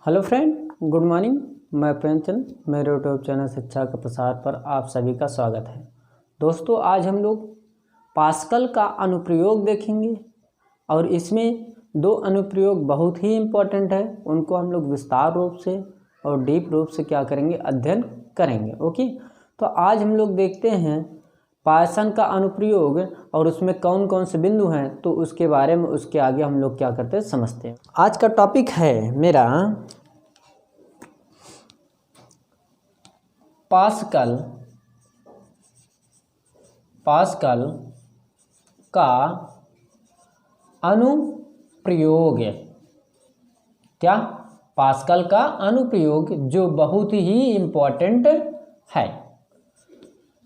Hello friend, good morning. मैं प्रेमचंद, मेरे YouTube channel शिक्षा का प्रसार पर आप सभी का स्वागत है। दोस्तों, आज हम लोग पास्कल का अनुप्रयोग देखेंगे और इसमें दो अनुप्रयोग बहुत ही इम्पोर्टेंट है। उनको हम लोग विस्तार रूप से और डीप रूप से क्या करेंगे, अध्ययन करेंगे। ओके, तो आज हम लोग देखते हैं पाइथन का अनुप्रयोग और उसमें कौन कौन से बिंदु हैं, तो उसके बारे में उसके आगे हम लोग क्या करते हैं समझते हैं। आज का टॉपिक है मेरा पास्कल का अनुप्रयोग। क्या? पास्कल का अनुप्रयोग, जो बहुत ही इम्पोर्टेंट है।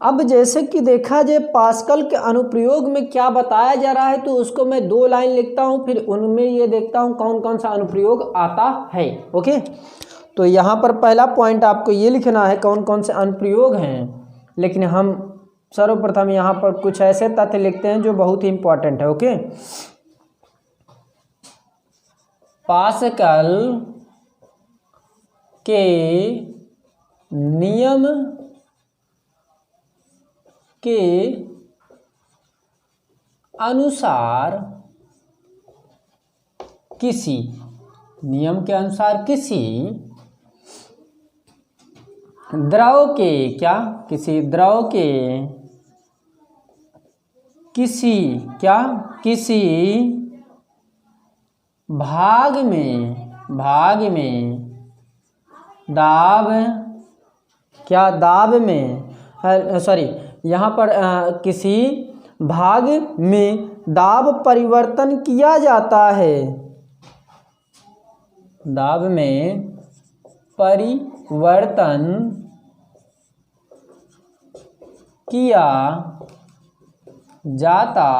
अब जैसे कि देखा जाए पास्कल के अनुप्रयोग में क्या बताया जा रहा है, तो उसको मैं 2 लाइन लिखता हूँ, फिर उनमें ये देखता हूँ कौन कौन सा अनुप्रयोग आता है। ओके, तो यहाँ पर पहला पॉइंट आपको ये लिखना है कौन कौन से अनुप्रयोग हैं, लेकिन हम सर्वप्रथम यहाँ पर कुछ ऐसे तथ्य लिखते हैं जो बहुत ही इम्पोर्टेंट है। ओके, पास्कल के नियम के अनुसार किसी द्रव के किसी भाग में यहाँ पर किसी भाग में दाब परिवर्तन किया जाता है। दाब में परिवर्तन किया जाता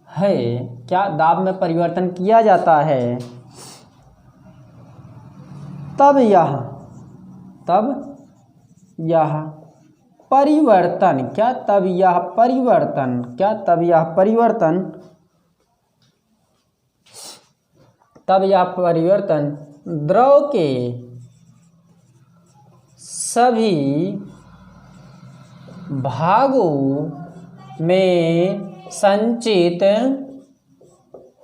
है। क्या? दाब में परिवर्तन किया जाता है, तब यह परिवर्तन द्रव के सभी भागों में संचित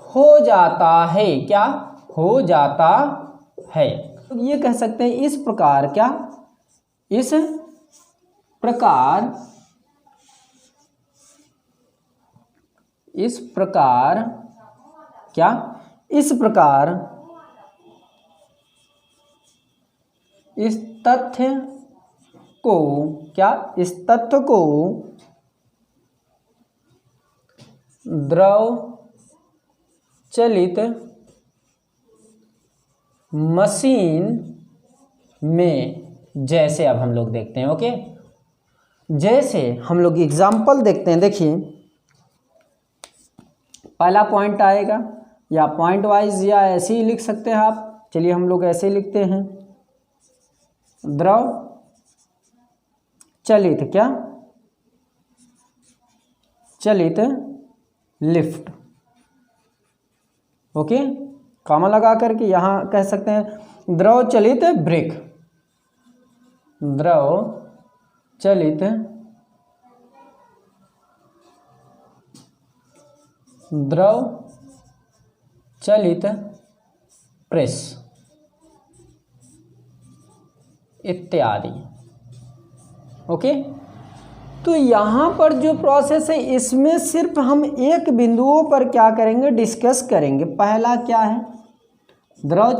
हो जाता है। क्या हो जाता है? ये कह सकते हैं इस प्रकार इस तथ्य को द्रव चलित मशीन में, जैसे अब हम लोग देखते हैं। ओके, जैसे हम लोग एग्जाम्पल देखते हैं। देखिए, पहला पॉइंट आएगा या पॉइंट वाइज या ऐसे ही लिख सकते हैं आप। चलिए हम लोग ऐसे ही लिखते हैं, द्रव चलित लिफ्ट। ओके, कॉमा लगा करके यहाँ कह सकते हैं द्रव चलित ब्रेक, द्रव चलित प्रेस इत्यादि। ओके, तो यहाँ पर जो प्रोसेस है, इसमें सिर्फ हम एक बिंदुओं पर क्या करेंगे, डिस्कस करेंगे। पहला क्या है, द्रव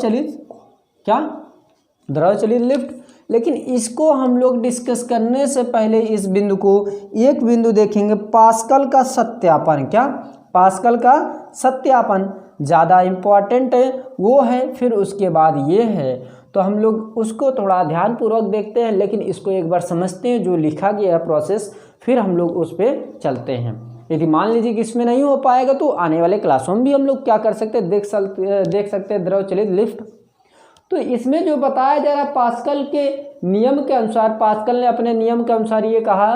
चलित लिफ्ट। लेकिन इसको हम लोग डिस्कस करने से पहले इस बिंदु को एक बिंदु देखेंगे, पास्कल का सत्यापन। क्या? पास्कल का सत्यापन ज़्यादा इम्पोर्टेंट है, वो है। फिर उसके बाद ये है, तो हम लोग उसको थोड़ा ध्यानपूर्वक देखते हैं, लेकिन इसको एक बार समझते हैं जो लिखा गया है प्रोसेस, फिर हम लोग उस पर चलते हैं। यदि मान लीजिए कि इसमें नहीं हो पाएगा, तो आने वाले क्लासों में भी हम लोग क्या कर सकते हैं, देख सकते हैं द्रव चलित लिफ्ट। तो इसमें जो बताया जा रहा है, पास्कल के नियम के अनुसार, पास्कल ने अपने नियम के अनुसार ये कहा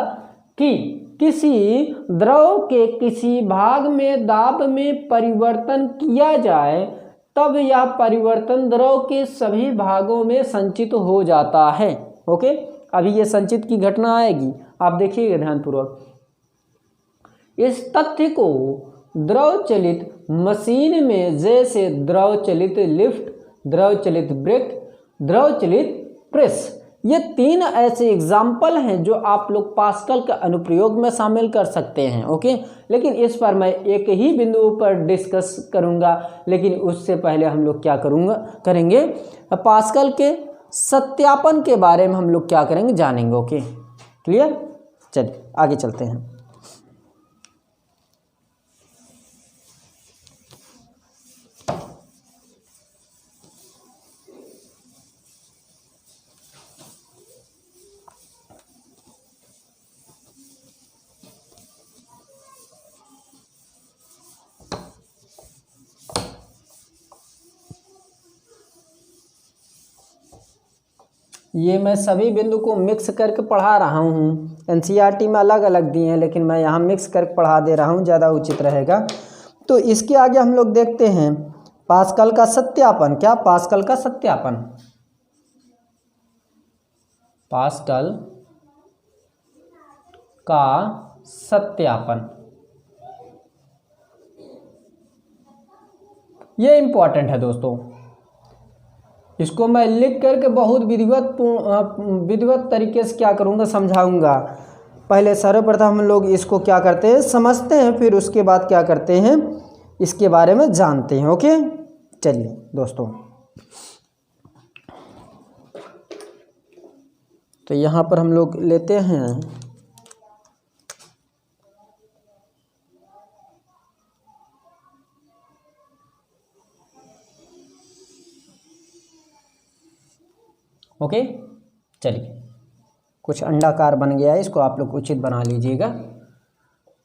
कि किसी द्रव के किसी भाग में दाब में परिवर्तन किया जाए तब यह परिवर्तन द्रव के सभी भागों में संचित हो जाता है। ओके, अभी ये संचित की घटना आएगी, आप देखिएगा ध्यानपूर्वक। इस तथ्य को द्रव चलित मशीन में जैसे द्रव चलित लिफ्ट, द्रव चलित ब्रेक, द्रव चलित प्रेस, ये 3 ऐसे एग्जाम्पल हैं जो आप लोग पास्कल का अनुप्रयोग में शामिल कर सकते हैं। ओके, लेकिन इस पर मैं एक ही बिंदु पर डिस्कस करूंगा, लेकिन उससे पहले हम लोग क्या करेंगे पास्कल के सत्यापन के बारे में हम लोग क्या करेंगे, जानेंगे। Okay, clear? चलिए आगे चलते हैं। ये मैं सभी बिंदु को मिक्स करके पढ़ा रहा हूँ। एनसीईआरटी में अलग अलग दिए हैं, लेकिन मैं यहाँ मिक्स करके पढ़ा दे रहा हूँ, ज़्यादा उचित रहेगा। तो इसके आगे हम लोग देखते हैं पास्कल का सत्यापन। क्या? पास्कल का सत्यापन। पास्कल का सत्यापन, ये इंपॉर्टेंट है दोस्तों। इसको मैं लिख करके बहुत विधिवत तरीके से क्या करूँगा, समझाऊंगा। पहले सर्वप्रथम हम लोग इसको क्या करते हैं, समझते हैं, फिर उसके बाद क्या करते हैं, इसके बारे में जानते हैं। ओके, चलिए दोस्तों, तो यहाँ पर हम लोग लेते हैं ओके। चलिए, कुछ अंडाकार बन गया है, इसको आप लोग उचित बना लीजिएगा।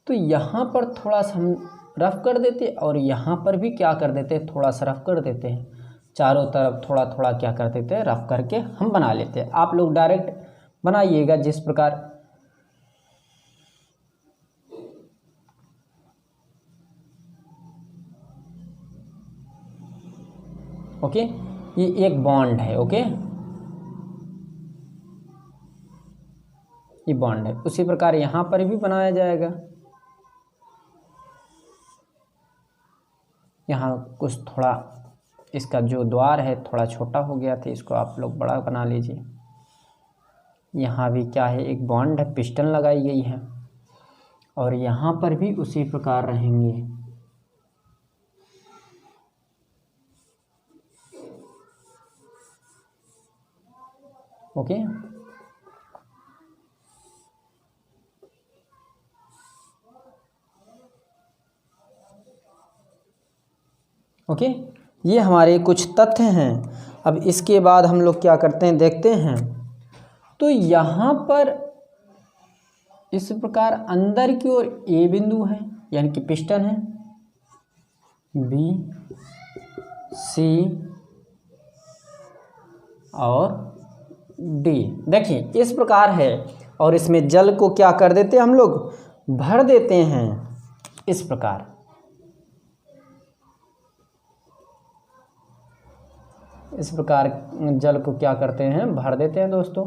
तो यहाँ पर थोड़ा सा हम रफ कर देते और यहाँ पर भी क्या कर देते हैं, थोड़ा सा रफ कर देते हैं। चारों तरफ थोड़ा थोड़ा क्या कर देते हैं, रफ करके हम बना लेते हैं। आप लोग डायरेक्ट बनाइएगा जिस प्रकार। ओके, ये एक बॉन्ड है। ओके, ये बॉन्ड है। उसी प्रकार यहाँ पर भी बनाया जाएगा। यहाँ कुछ थोड़ा इसका जो द्वार है थोड़ा छोटा हो गया था, इसको आप लोग बड़ा बना लीजिए। यहाँ भी क्या है, एक बॉन्ड है, पिस्टन लगाई गई है, और यहाँ पर भी उसी प्रकार रहेंगे। ओके, ओके, ये हमारे कुछ तथ्य हैं। अब इसके बाद हम लोग क्या करते हैं, देखते हैं। तो यहाँ पर इस प्रकार अंदर की ओर ए बिंदु है, यानी कि पिस्टन है, बी, सी और डी। देखिए इस प्रकार है, और इसमें जल को क्या कर देते हैं, हम लोग भर देते हैं इस प्रकार। इस प्रकार जल को क्या करते हैं, भर देते हैं दोस्तों।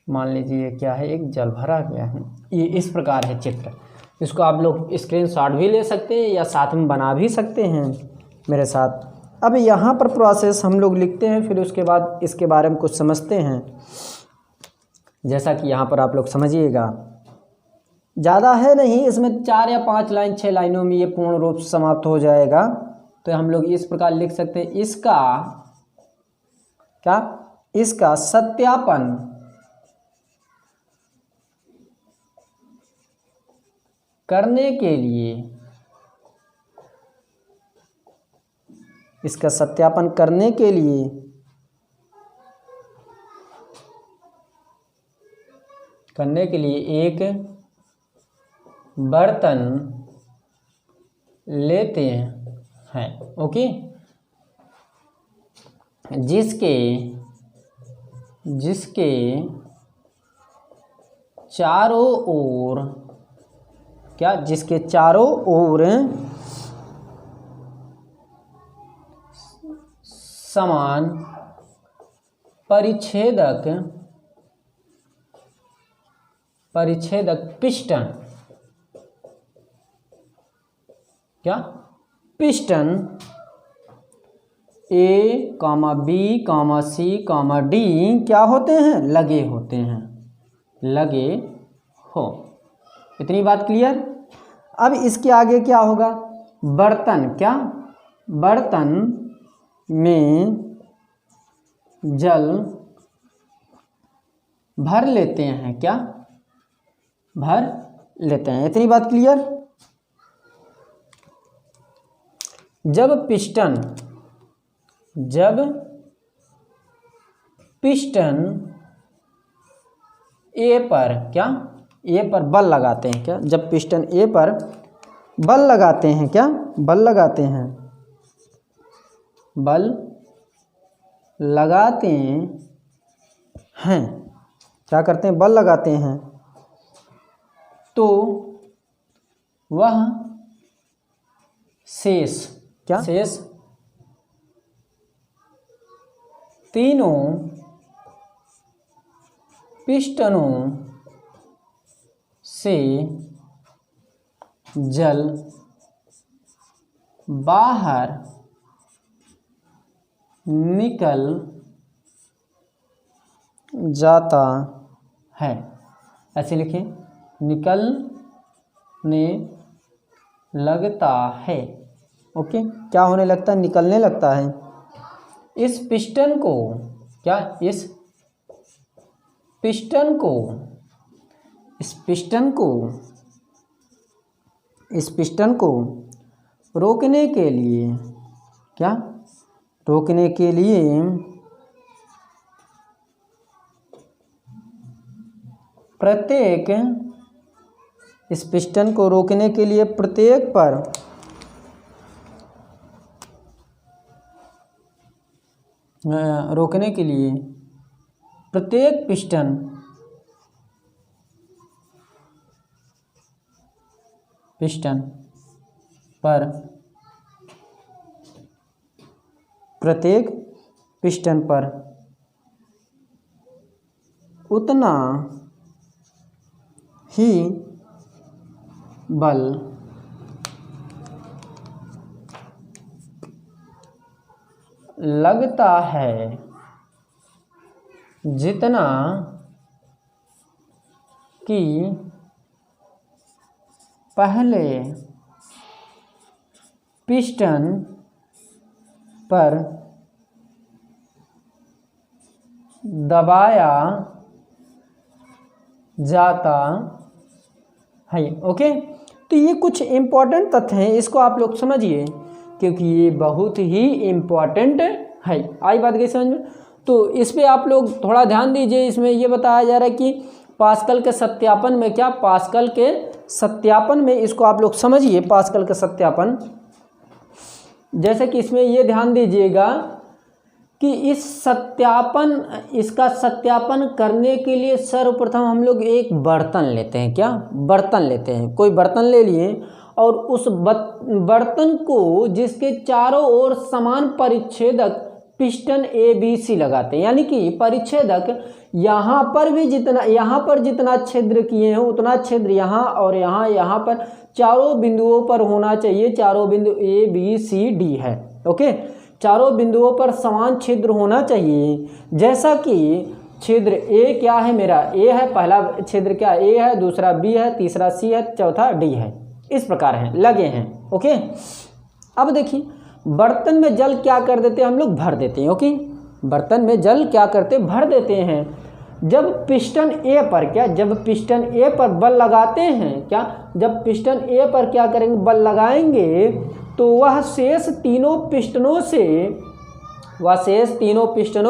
मान लीजिए क्या है, एक जल भरा गया है। ये इस प्रकार है चित्र। इसको आप लोग स्क्रीनशॉट भी ले सकते हैं या साथ में बना भी सकते हैं मेरे साथ। अब यहाँ पर प्रोसेस हम लोग लिखते हैं, फिर उसके बाद इसके बारे में कुछ समझते हैं। जैसा कि यहाँ पर आप लोग समझिएगा, ज़्यादा है नहीं, इसमें 4 या 5 लाइन 6 लाइनों में ये पूर्ण रूप से समाप्त हो जाएगा। तो हम लोग इस प्रकार लिख सकते हैं, इसका क्या, इसका सत्यापन करने के लिए, इसका सत्यापन करने के लिए करने के लिए एक बर्तन लेते हैं, ओके, जिसके चारों ओर क्या, जिसके चारों ओर समान परिच्छेदक पिस्टन, क्या, piston A, B, C, D क्या होते हैं, लगे होते हैं, लगे हो। इतनी बात क्लियर। अब इसके आगे क्या होगा, बर्तन, क्या, बर्तन में जल भर लेते हैं, क्या, भर लेते हैं। इतनी बात क्लियर। जब पिस्टन ए पर, क्या, ए पर बल लगाते हैं, क्या, जब पिस्टन ए पर बल लगाते हैं, क्या, बल लगाते हैं, बल लगाते हैं, क्या करते हैं, बल लगाते हैं, तो वह शेष, क्या, शेष तीनों पिस्टनों से जल बाहर निकल जाता है। ऐसे लिखें, निकलने लगता है, ओके, क्या होने लगता है, निकलने लगता है। इस पिस्टन को, क्या, इस पिस्टन को रोकने के लिए, क्या, रोकने के लिए प्रत्येक, इस पिस्टन को रोकने के लिए प्रत्येक पर रोकने के लिए प्रत्येक पिस्टन पर, प्रत्येक पिस्टन पर उतना ही बल लगता है जितना कि पहले पिस्टन पर दबाया जाता है, ओके। तो ये कुछ इम्पोर्टेंट तथ्य हैं, इसको आप लोग समझिए क्योंकि ये बहुत ही इम्पोर्टेंट है। आई बात गई समझ में। तो इस पे आप लोग थोड़ा ध्यान दीजिए। इसमें ये बताया जा रहा है कि पास्कल के सत्यापन में, क्या, पास्कल के सत्यापन में, इसको आप लोग समझिए। पास्कल का सत्यापन, जैसे कि इसमें ये ध्यान दीजिएगा कि इसका सत्यापन करने के लिए सर्वप्रथम हम लोग एक बर्तन लेते हैं, क्या, बर्तन लेते हैं। कोई बर्तन ले लिए और उस बर्तन को जिसके चारों ओर समान परिच्छेदक पिस्टन ABC लगाते हैं, यानी कि परिच्छेदक यहाँ पर भी यहाँ पर जितना छिद्र किए हैं उतना छिद्र यहाँ और यहाँ पर चारों बिंदुओं पर होना चाहिए। चारों बिंदु ABCD है, ओके। चारों बिंदुओं पर समान छिद्र होना चाहिए। जैसा कि छिद्र A क्या है, मेरा A है, पहला छिद्र क्या A है, दूसरा B है, तीसरा C है, चौथा D है, इस प्रकार है, लगे हैं, ओके। अब देखिए बर्तन में जल क्या कर देते हैं, हम लोग भर देते हैं, ओके। बर्तन में जल क्या करते हैं, भर देते हैं। जब पिस्टन A पर, क्या, जब पिस्टन A पर बल लगाते हैं, क्या, जब पिस्टन A पर क्या करेंगे, बल लगाएंगे तो वह शेष तीनों पिस्टनों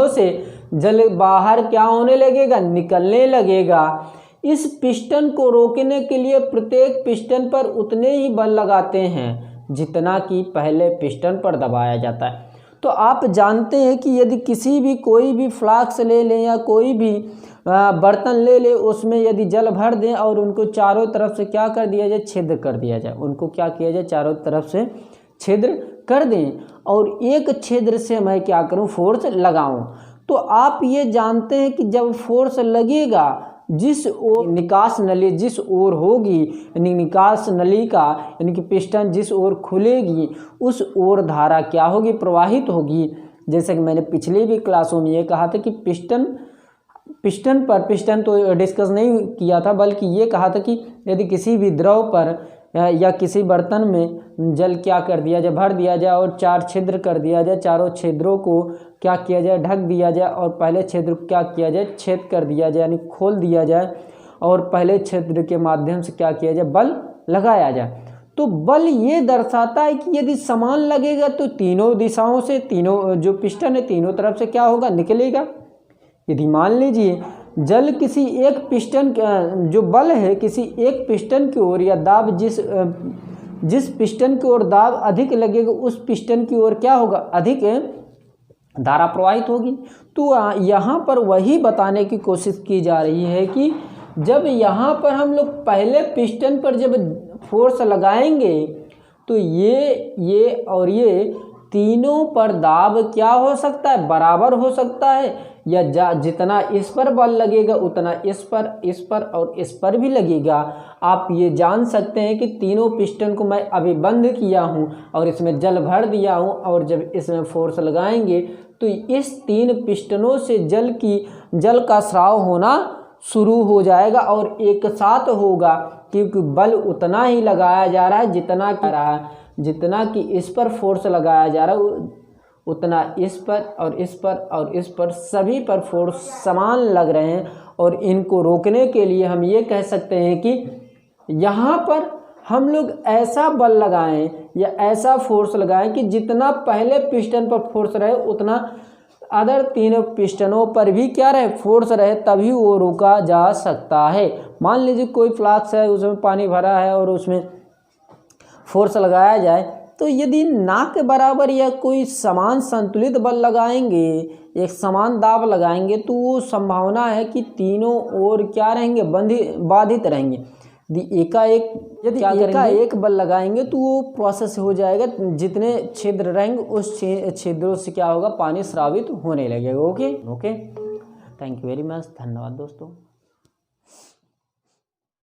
से जल बाहर क्या होने लगेगा, निकलने लगेगा। इस पिस्टन को रोकने के लिए प्रत्येक पिस्टन पर उतने ही बल लगाते हैं जितना कि पहले पिस्टन पर दबाया जाता है। तो आप जानते हैं कि यदि कोई भी फ्लास्क ले लें या कोई भी बर्तन ले ले, उसमें यदि जल भर दें और उनको चारों तरफ से क्या कर दिया जाए, छिद्र कर दिया जाए, उनको क्या किया जाए, चारों तरफ से छिद्र कर दें और एक छिद्र से मैं क्या करूं, फोर्स लगाऊं। तो आप ये जानते हैं कि जब फोर्स लगेगा, जिस ओर निकास नली जिस ओर होगी, यानी निकास नली का यानी कि पिस्टन जिस ओर खुलेगी उस ओर धारा क्या होगी, प्रवाहित होगी। जैसे कि मैंने पिछले भी क्लासों में ये कहा था कि पिस्टन तो डिस्कस नहीं किया था, बल्कि ये कहा था कि यदि किसी भी द्रव पर या किसी बर्तन में जल क्या कर दिया जाए, भर दिया जाए और 4 छिद्र कर दिया जाए, चारों छिद्रों को क्या किया जाए, ढक दिया जाए और पहले छिद्र क्या किया जाए, छेद कर दिया जाए, यानी खोल दिया जाए और पहले छिद्र के माध्यम से क्या किया जाए, बल लगाया जाए। तो बल ये दर्शाता है कि यदि समान लगेगा तो तीनों दिशाओं से, तीनों जो पिस्टन है तीनों तरफ से क्या होगा, निकलेगा। यदि मान लीजिए जल किसी एक पिस्टन जो बल है किसी एक पिस्टन की ओर या दाब जिस पिस्टन की ओर दाब अधिक लगेगा उस पिस्टन की ओर क्या होगा, अधिक धारा प्रवाहित होगी। तो यहाँ पर वही बताने की कोशिश की जा रही है कि जब यहाँ पर हम लोग पहले पिस्टन पर जब फोर्स लगाएंगे तो ये और ये तीनों पर दाब क्या हो सकता है, बराबर हो सकता है, या जितना इस पर बल लगेगा उतना इस पर और इस पर भी लगेगा। आप ये जान सकते हैं कि तीनों पिस्टन को मैं अभी बंद किया हूँ और इसमें जल भर दिया हूँ और जब इसमें फोर्स लगाएंगे तो इस 3 पिस्टनों से जल का स्राव होना शुरू हो जाएगा और एक साथ होगा, क्योंकि बल उतना ही लगाया जा रहा है जितना कि इस पर फोर्स लगाया जा रहा है, उतना इस पर और इस पर और इस पर सभी पर फोर्स समान लग रहे हैं। और इनको रोकने के लिए हम ये कह सकते हैं कि यहाँ पर हम लोग ऐसा बल लगाएं या ऐसा फोर्स लगाएं कि जितना पहले पिस्टन पर फोर्स रहे उतना अदर 3 पिस्टनों पर भी क्या रहे, फोर्स रहे, तभी वो रोका जा सकता है। मान लीजिए कोई फ्लास्क है, उसमें पानी भरा है और उसमें फोर्स लगाया जाए, तो यदि ना के बराबर या कोई समान संतुलित बल लगाएंगे, एक समान दाब लगाएंगे, तो वो संभावना है कि तीनों ओर क्या रहेंगे, बाधित रहेंगे। यदि एकाएक बल लगाएंगे तो वो प्रोसेस हो जाएगा, जितने छिद्र रहेंगे उस छिद्रों से क्या होगा, पानी स्रावित होने लगेगा। Okay, thank you very much, धन्यवाद दोस्तों।